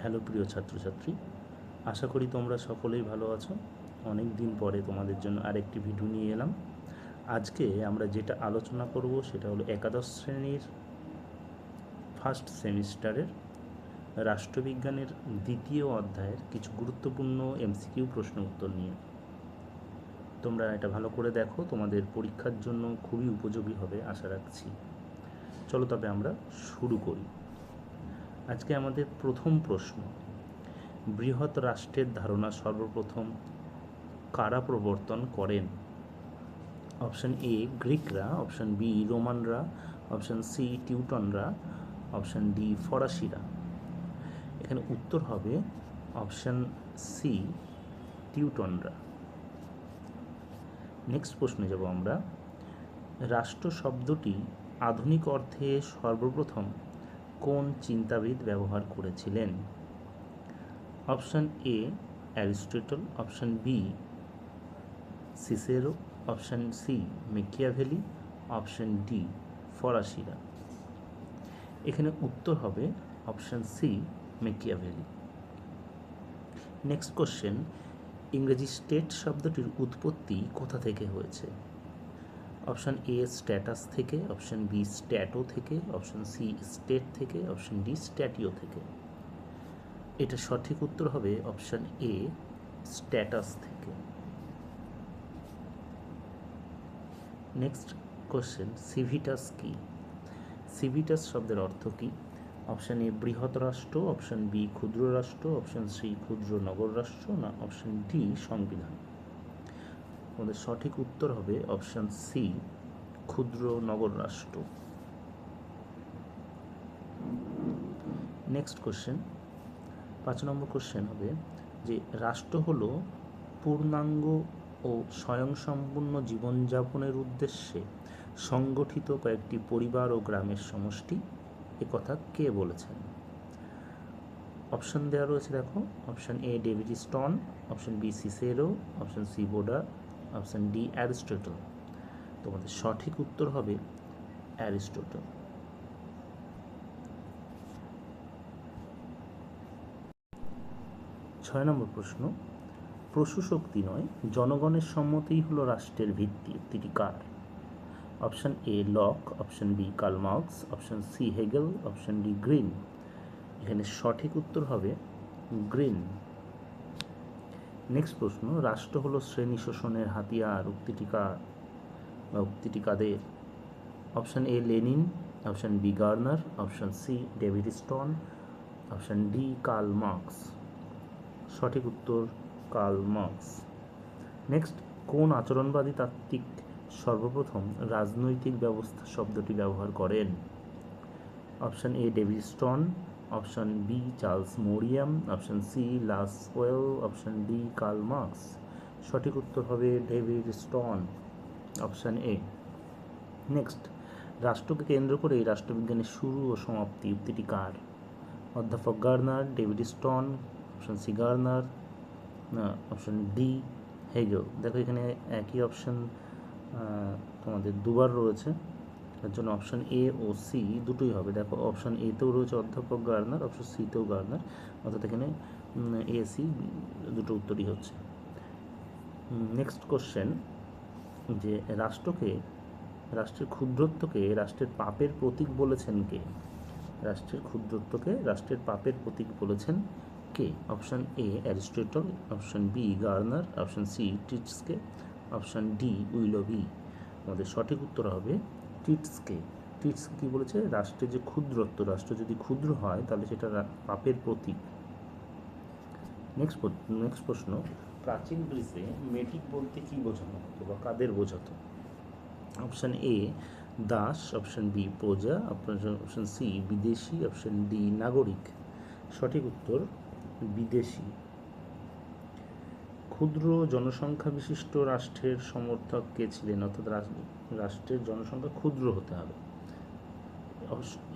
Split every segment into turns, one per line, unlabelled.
Hello প্রিয় ছাত্রছাত্রী, আশা করি তোমরা সকলেই ভালো আছো। অনেক দিন পরে তোমাদের জন্য আরেকটি ভিডিও নিয়ে এলাম। আজকে আমরা যেটা আলোচনা করব সেটা হলো একাদশ শ্রেণীর ফার্স্ট সেমিস্টারের রাষ্ট্রবিজ্ঞানের দ্বিতীয় অধ্যায়ের কিছু গুরুত্বপূর্ণ এমসিকিউ প্রশ্ন উত্তর নিয়ে। তোমরা এটা ভালো করে দেখো, তোমাদের পরীক্ষার জন্য খুবই উপযোগী হবে আশা রাখছি। চলো তবে আমরা শুরু করি। আজকে আমাদের প্রথম প্রশ্ন, বৃহৎ রাষ্ট্রের ধারণা সর্বপ্রথম কারা প্রবর্তন করেন? অপশান এ গ্রিকরা, অপশান বি রোমানরা, অপশান সি টিউটনরা, অপশান ডি ফরাসিরা। এখানে উত্তর হবে অপশান সি টিউটনরা। নেক্সট প্রশ্নে যাব আমরা। রাষ্ট্র শব্দটি আধুনিক অর্থে সর্বপ্রথম কোন চিন্তাবিদ ব্যবহার করেছিলেন? Option A Aristotle, option B Cicero, option C Machiavelli, option D ফরাসিরা। এখানে উত্তর হবে option C Machiavelli. Next question, ইংরেজি স্টেট শব্দটির উৎপত্তি কোথা থেকে হয়েছে? অপশান এ স্ট্যাটাস থেকে, অপশান বি স্ট্যাটো থেকে, অপশান সি স্টেট থেকে, অপশান ডি স্ট্যাটিও থেকে। এটা সঠিক উত্তর হবে অপশান এ স্ট্যাটাস থেকে। নেক্সট কোশ্চেন, সিভিটাস কি? সিভিটাস শব্দের অর্থ কী? অপশান এ বৃহৎ রাষ্ট্র, অপশান বি ক্ষুদ্র রাষ্ট্র, অপশান সি ক্ষুদ্র নগর রাষ্ট্র, না অপশান ডি সংবিধান। আমাদের সঠিক উত্তর হবে অপশান সি ক্ষুদ্র নগর রাষ্ট্র। নেক্সট কোশ্চেন, 5 নম্বর কোশ্চেন হবে যে রাষ্ট্র হলো পূর্ণাঙ্গ ও স্বয়ংসম্পূর্ণ জীবনযাপনের উদ্দেশ্যে সংগঠিত কয়েকটি পরিবার ও গ্রামের সমষ্টি, একথা কে বলেছেন? অপশান দেওয়া রয়েছে, দেখো। Option A David Easton, option B Cicero, option C বোডার, অপশান ডি অ্যারিস্টটল। তোমাদের সঠিক উত্তর হবে অ্যারিস্টটল। ছয় নম্বর প্রশ্ন, পশুশক্তি নয় জনগণের সম্মতিই হলো রাষ্ট্রের ভিত্তি, উক্তিটি কার? Option A Locke, option B Karl Marx, option C Hegel, option D Green. এখানে সঠিক উত্তর হবে গ্রিন। নেক্সট প্রশ্ন, রাষ্ট্র হলো শ্রেণী শোষণের হাতিয়ার, উক্তিটি কার বা উক্তিটি কাদের? Option A Lenin, option B Garner, option C David Easton, option D Karl Marx. সঠিক উত্তর কার্ল মার্কস। নেক্সট, কোন আচরণবাদী তাত্ত্বিক সর্বপ্রথম রাজনৈতিক ব্যবস্থা শব্দটি ব্যবহার করেন? Option A David Easton, option B Charles Merriam, option C Lasswell, option D Karl Marx. সঠিক উত্তর হবে David Easton, option A. Next, রাষ্ট্রকে কেন্দ্র করে এই রাষ্ট্রবিজ্ঞানের শুরু ও সমাপ্তি, উক্তিটি কার? অধ্যাপক Garner, David Easton, option C Garner, না অপশান ডি হেগেল। দেখো এখানে একই অপশান তোমাদের দুবার রয়েছে, তার জন্য অপশান এ ও সি দুটোই হবে। দেখো অপশান এতেও রয়েছে অধ্যাপক গার্নার, অপশান সিতেও গার্নার, অর্থাৎ এখানে এ সি দুটো উত্তরই হচ্ছে। নেক্সট কোশ্চেন, যে রাষ্ট্রের ক্ষুদ্রত্বকে রাষ্ট্রের পাপের প্রতীক বলেছেন কে? রাষ্ট্রের ক্ষুদ্রত্বকে রাষ্ট্রের পাপের প্রতীক বলেছেন কে? Option A Aristotle, option B Garner, option C Treitschke, option D Willoughby. আমাদের সঠিক উত্তর হবে টিটসকে। টিটস কি বলেছে? রাষ্ট্রের যে ক্ষুদ্রত্ব, রাষ্ট্র যদি ক্ষুদ্র হয় তাহলে সেটা পাপের প্রতীক। নেক্সট প্রশ্ন, প্রাচীন গ্রিসে মেটিক বলতে কি বোঝানো হতো বা কাদের বোঝাতো? অপশান এ দাস, অপশান বি প্রজা, অপশান সি বিদেশি, অপশান ডি নাগরিক। সঠিক উত্তর বিদেশি। ক্ষুদ্র জনসংখ্যা বিশিষ্ট রাষ্ট্রের সমর্থক কে ছিলেন? অর্থাৎ রাষ্ট্রের জনসংখ্যা ক্ষুদ্র হতে হবে,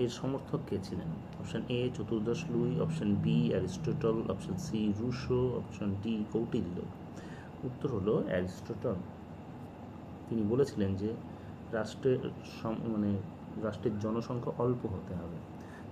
এর সমর্থক কে ছিলেন? অপশান এ চতুর্দশ Louis, option B Aristotle, option C Rousseau, option D Kautilya. উত্তর হলো অ্যারিস্টটল। তিনি বলেছিলেন যে রাষ্ট্রের রাষ্ট্রের জনসংখ্যা অল্প হতে হবে,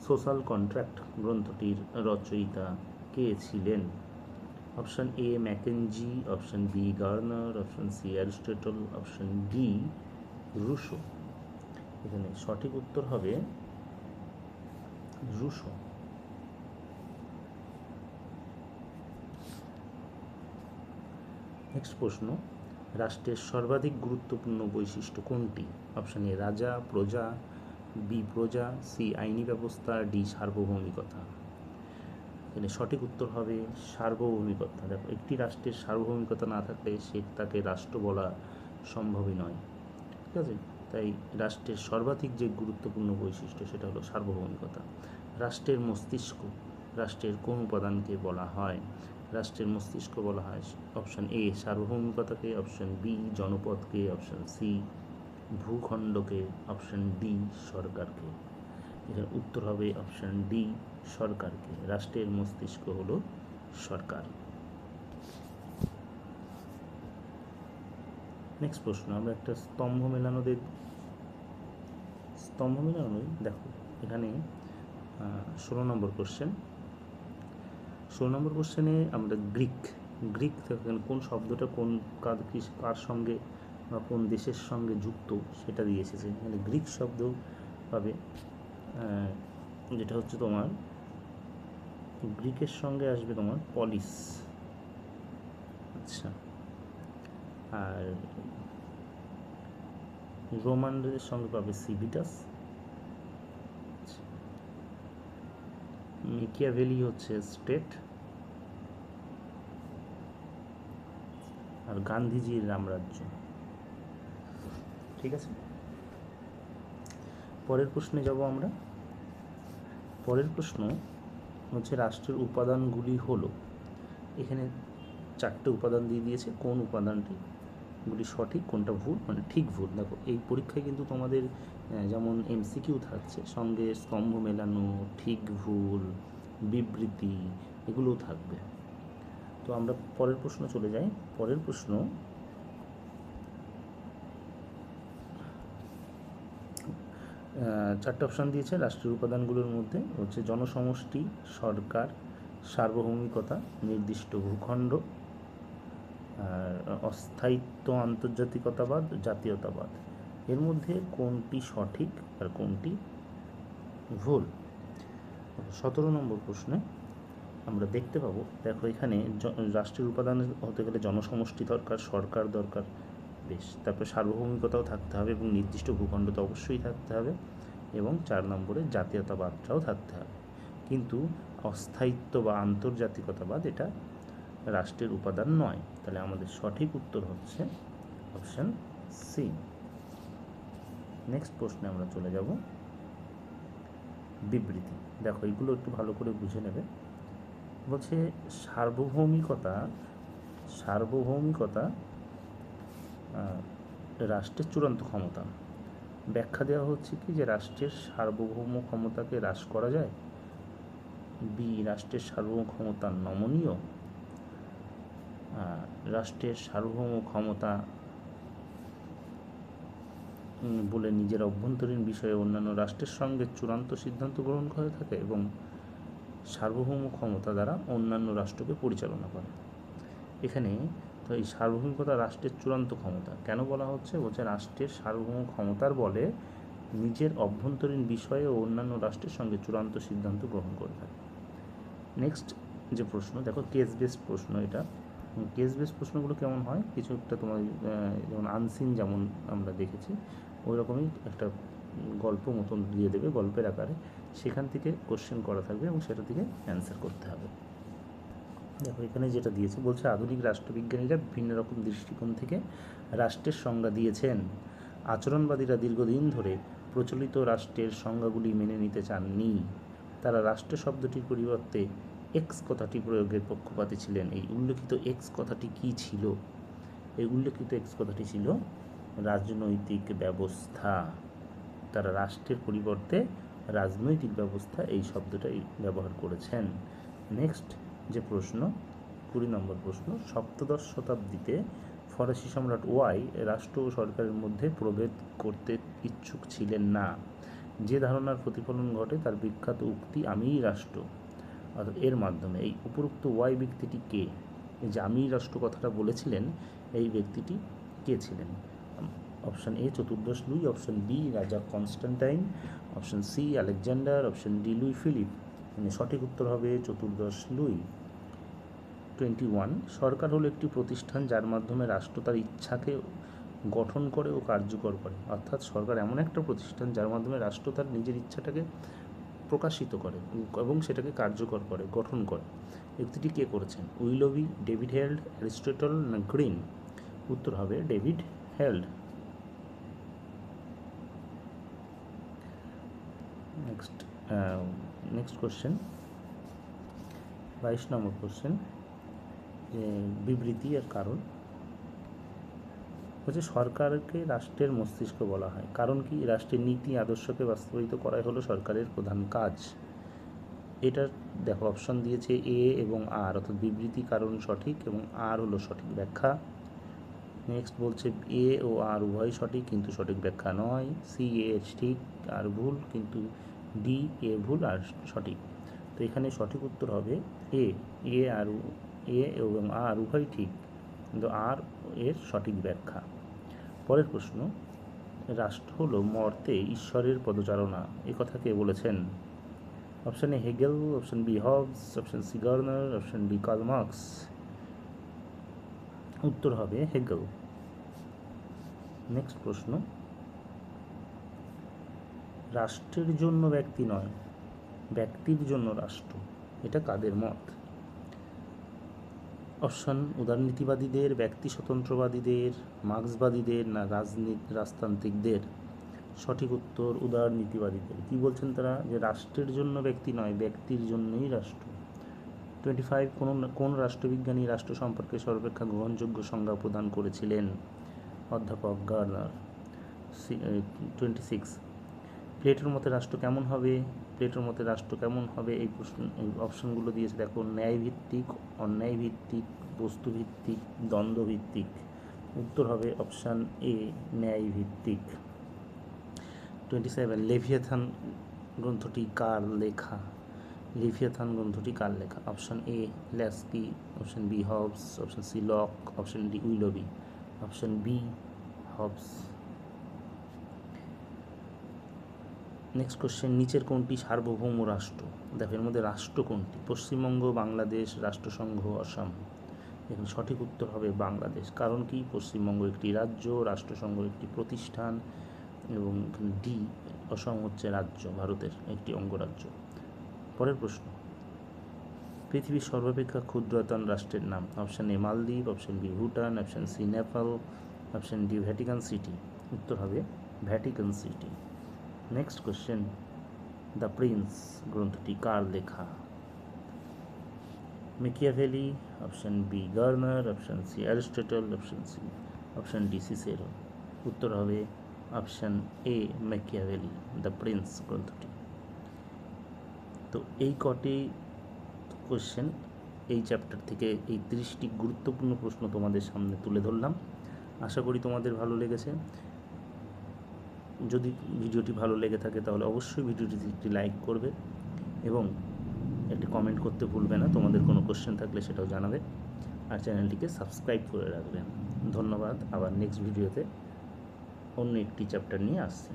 সোশ্যাল কন্ট্রাক্ট গ্রন্থটির রচয়িতা কে ছিলেন? Option A Mackenzie, option B Garner, option C Aristotle, option D Rousseau. এখানে সঠিক উত্তর হবে রুশো। নেক্সট প্রশ্ন, রাষ্ট্রের সর্বাধিক গুরুত্বপূর্ণ বৈশিষ্ট্য কোনটি? অপশান এ রাজা, প্রজা, বি প্রজা, সি আইনি ব্যবস্থা, ডি সার্বভৌমিকতা। এখানে সঠিক উত্তর হবে সার্বভৌমিকতা। দেখো, একটি রাষ্ট্রের সার্বভৌমিকতা না থাকলে তাকে রাষ্ট্র বলা সম্ভবই নয়। ঠিক আছে, তাই রাষ্ট্রের সর্বাধিক যে গুরুত্বপূর্ণ বৈশিষ্ট্য সেটা হলো সার্বভৌমিকতা। রাষ্ট্রের মস্তিষ্ক রাষ্ট্রের কোন উপাদানকে বলা হয়? রাষ্ট্রের মস্তিষ্ক বলা হয় অপশান এ সার্বভৌমিকতাকে, অপশান বি জনপদকে, অপশান সি ভূখণ্ডকে, অপশান ডি সরকারকে। এখানে উত্তর হবে অপশান ডি সরকারকে। রাষ্ট্রের মস্তিষ্ক হলো সরকার। নেক্সট প্রশ্ন, আমরা একটা স্তম্ভ মেলানো দেখো এখানে 16 নম্বর কোশ্চেন। 16 নম্বর কোশ্চেনে আমরা গ্রিক এখানে কোন শব্দটা কার সঙ্গে বা কোন দেশের সঙ্গে যুক্ত সেটা দিয়ে এসেছে। এখানে গ্রিক শব্দ পাবে, যেটা হচ্ছে তোমার গ্রিকের সঙ্গে আসবে তোমার পলিস। আচ্ছা, আর রোমানদের সঙ্গে পাবে সিভিটাস। মেকিয়াভেলি হচ্ছে স্টেট, আর গান্ধীজির রামরাজ্য। ঠিক আছে, পরের প্রশ্নে যাব আমরা। পরের প্রশ্ন হচ্ছে রাষ্ট্রের উপাদানগুলি হলো, এখানে 4টে উপাদান দিয়ে দিয়েছে, কোন উপাদানগুলি সঠিক কোনটা ভুল, মানে ঠিক ভুল। দেখো এই পরীক্ষায় কিন্তু তোমাদের যেমন এমসিকিউ থাকছে, সঙ্গে স্তম্ভ মেলানো, ঠিক ভুল, বিবৃতি, এগুলোও থাকবে। তো আমরা পরের প্রশ্ন চলে যাই। পরের প্রশ্ন, চারটে অপশান দিয়েছে। রাষ্ট্রের উপাদানগুলোর মধ্যে হচ্ছে জনসমষ্টি, সরকার, সার্বভৌমিকতা, নির্দিষ্ট ভূখণ্ড, অস্থায়িত্ব, আন্তর্জাতিকতাবাদ, জাতীয়তাবাদ। এর মধ্যে কোনটি সঠিক আর কোনটি ভুল? 17 নম্বর প্রশ্নে আমরা দেখতে পাবো, দেখো এখানে রাষ্ট্রের উপাদান হতে গেলে জনসমষ্টি দরকার, সরকার দরকার, বেশ, তারপরে সার্বভৌমিকতাও থাকতে হবে এবং নির্দিষ্ট ভূখণ্ড তো অবশ্যই থাকতে হবে, এবং 4 নম্বরে জাতীয়তাবাদটাও থাকতে হবে। কিন্তু অস্থায়িত্ব বা আন্তর্জাতিকতাবাদ এটা রাষ্ট্রের উপাদান নয়। তাহলে আমাদের সঠিক উত্তর হচ্ছে অপশান সি। নেক্সট প্রশ্নে আমরা চলে যাব, বিবৃতি। দেখো এগুলো একটু ভালো করে বুঝে নেবে। বলছে সার্বভৌমিকতা রাষ্ট্রের চূড়ান্ত ক্ষমতা। ব্যাখ্যা দেওয়া হচ্ছে কি যে রাষ্ট্রের সার্বভৌম ক্ষমতাকে হ্রাস করা যায়, বি রাষ্ট্রের সার্বভৌম ক্ষমতা নমনীয়, রাষ্ট্রের সার্বভৌম ক্ষমতা বলে নিজের অভ্যন্তরীণ বিষয়ে অন্যান্য রাষ্ট্রের সঙ্গে চূড়ান্ত সিদ্ধান্ত গ্রহণ করে থাকে এবং সার্বভৌম ক্ষমতা দ্বারা অন্যান্য রাষ্ট্রকে পরিচালনা করে। এখানে তো এই সার্বভৌমিকতা রাষ্ট্রের চূড়ান্ত ক্ষমতা কেন বলা হচ্ছে? বলছে রাষ্ট্রের সার্বভৌম ক্ষমতার বলে নিজের অভ্যন্তরীণ বিষয়ে ও অন্যান্য রাষ্ট্রের সঙ্গে চূড়ান্ত সিদ্ধান্ত গ্রহণ করে থাকে। নেক্সট যে প্রশ্ন, দেখো কেস বেসড প্রশ্ন। এটা কেস বেসড প্রশ্নগুলো কেমন হয়, কিছু একটা তোমার যেমন আনসিন যেমন আমরা দেখেছি ওই রকমই একটা গল্প মতন দিয়ে দেবে, গল্পের আকারে, সেখান থেকে কোশ্চেন করা থাকবে এবং সেটা থেকে অ্যান্সার করতে হবে। দেখো এখানে যেটা দিয়েছে, বলছে আধুনিক রাষ্ট্রবিজ্ঞানীরা বিভিন্ন রকম দৃষ্টিকোণ থেকে রাষ্ট্রের সংজ্ঞা দিয়েছেন। আচরণবাদীরা দীর্ঘদিন ধরে প্রচলিত রাষ্ট্রের সংজ্ঞাগুলি মেনে নিতে চাননি। তারা রাষ্ট্র শব্দটির পরিবর্তে এক্স কথাটি প্রয়োগের পক্ষপাতী ছিলেন। এই উল্লেখিত এক্স কথাটি কী ছিল? এই উল্লেখিত এক্স কথাটি ছিল রাজনৈতিক ব্যবস্থা। তারা রাষ্ট্রের পরিবর্তে রাজনৈতিক ব্যবস্থা এই শব্দটাই ব্যবহার করেছেন। নেক্সট যে প্রশ্ন, 20 নম্বর প্রশ্ন, সপ্তদশ শতাব্দীতে ফরাসি সম্রাট ওয়াই রাষ্ট্র ও সরকারের মধ্যে প্রভেদ করতে ইচ্ছুক ছিলেন না। যে ধারণার প্রতিফলন ঘটে তার বিখ্যাত উক্তি আমিই রাষ্ট্র, অর্থাৎ এর মাধ্যমে এই উপরোক্ত ওয়াই ব্যক্তিটি কে, এই যে আমিই রাষ্ট্র কথাটা বলেছিলেন এই ব্যক্তিটি কে ছিলেন? অপশান এ চতুর্দশ লুই, অপশান বি রাজা Constantine, option C Alexander, option D Louis Philippe. সঠিক উত্তর হবে চতুর্দশ লুই। 21 সরকার হলো একটি প্রতিষ্ঠান যার মাধ্যমে রাষ্ট্র তার ইচ্ছাকে গঠন করে ও কার্যকর করে, অর্থাৎ সরকার এমন একটা প্রতিষ্ঠান যার মাধ্যমে রাষ্ট্র তার নিজের ইচ্ছাটাকে প্রকাশিত করে এবং সেটাকে কার্যকর করে, গঠন করে। ব্যক্তিটি কে করেছেন? উইলবি, ডেভিড হেল্ড, অ্যারিস্টটল না গ্রিন? উত্তর হবে ডেভিড হেল্ড। নেক্সট কোশ্চেন, 22 নম্বর কোশ্চেন, যে বিবৃতি এর কারণ হচ্ছে সরকারকে রাষ্ট্রের মস্তিষ্ক বলা হয়, কারণ কি? রাষ্ট্রের নীতি আদর্শকে বাস্তবায়িত করাই হলো সরকারের প্রধান কাজ। এটা দেখো অপশন দিয়েছে এ এবং আর, অর্থাৎ বিবৃতি, কারণ সঠিক এবং আর হলো সঠিক ব্যাখ্যা। নেক্সট বলছে এ ও আর উভয় সঠিক কিন্তু সঠিক ব্যাখ্যা নয়, সি এ ঠিক আর ভুল কিন্তু ডি এ ভুল আর সঠিক। তো এখানে সঠিক উত্তর হবে এ, এ এবং আর উভয় ঠিক কিন্তু আর এর সঠিক ব্যাখ্যা। পরের প্রশ্ন, রাষ্ট্র হলো মর্তে ঈশ্বরের পদচারণা, এ কথা কে বলেছেন? Option A Hegel, option B Hobbes, option C Garner, option D Karl Marx. উত্তর হবে হেগেল। নেক্সট প্রশ্ন, রাষ্ট্রের জন্য ব্যক্তি নয়, ব্যক্তির জন্য রাষ্ট্র, এটা কাদের মত? অপশন উদারনীতিবাদীদের, ব্যক্তি স্বতন্ত্রবাদীদের, মার্ক্সবাদীদের না রাজতান্ত্রিকদের? সঠিক উত্তর উদারনীতিবাদীদের। কি বলছেন তারা? যে রাষ্ট্রের জন্য ব্যক্তি নয়, ব্যক্তির জন্যই রাষ্ট্র। 25 কোন রাষ্ট্রবিজ্ঞানী রাষ্ট্র সম্পর্কে সর্বাপেক্ষা গ্রহণযোগ্য সংজ্ঞা প্রদান করেছিলেন? অধ্যাপক গার্নার। 26 প্লেটোর মতে রাষ্ট্র কেমন হবে? প্লেটোর মতে রাষ্ট্র কেমন হবে এই প্রশ্ন, এই অপশনগুলো দিয়েছে দেখো, ন্যায়ভিত্তিক, অন্যায়ভিত্তিক, বস্তুভিত্তিক, দ্বন্দ্বভিত্তিক। উত্তর হবে অপশান এ ন্যায়ভিত্তিক। 27 লেভিয়াথান গ্রন্থটি কার লেখা? লেভিয়াথান গ্রন্থটি কার লেখা? Option A Laski, option B Hobbes, option C Locke, option D Willoughby. Option B Hobbes. Next question, নিচের কোনটি সার্বভৌম রাষ্ট্র? দেখো এর মধ্যে রাষ্ট্র কোনটি? পশ্চিমবঙ্গ, বাংলাদেশ, রাষ্ট্রসংঘ, আসাম। এখানে সঠিক উত্তর হবে বাংলাদেশ। কারণ কি? পশ্চিমবঙ্গ একটি রাজ্য, রাষ্ট্রসংঘ একটি প্রতিষ্ঠান এবং ডি অসম হচ্ছে রাজ্য, ভারতের একটি অঙ্গরাজ্য। পরের প্রশ্ন, পৃথিবীর সর্বাপেক্ষা ক্ষুদ্রতম রাষ্ট্রের নাম? অপশান এ মালদ্বীপ, option B Bhutan, option C Nepal, option D Vatican City. উত্তর হবে Vatican City. Next question, the prince গ্রন্থটি কার লেখা? Machiavelli, option B Garner, option C Aristotle, option D Cicero. উত্তর হবে option A Machiavelli, the prince গ্রন্থটি। তো এই কটি কোশ্চেন এই চ্যাপ্টার থেকে, এই 30টি গুরুত্বপূর্ণ প্রশ্ন তোমাদের সামনে তুলে ধরলাম। আশা করি তোমাদের ভালো লেগেছে। যদি ভিডিওটি ভালো লেগে থাকে তাহলে অবশ্যই ভিডিওটিতে একটি লাইক করবে এবং একটি কমেন্ট করতে ভুলবে না। তোমাদের কোনো কোশ্চেন থাকলে সেটাও জানাবে আর চ্যানেলটিকে সাবস্ক্রাইব করে রাখবেন। ধন্যবাদ। আবার নেক্সট ভিডিওতে অন্য একটি চ্যাপ্টার নিয়ে আসছি।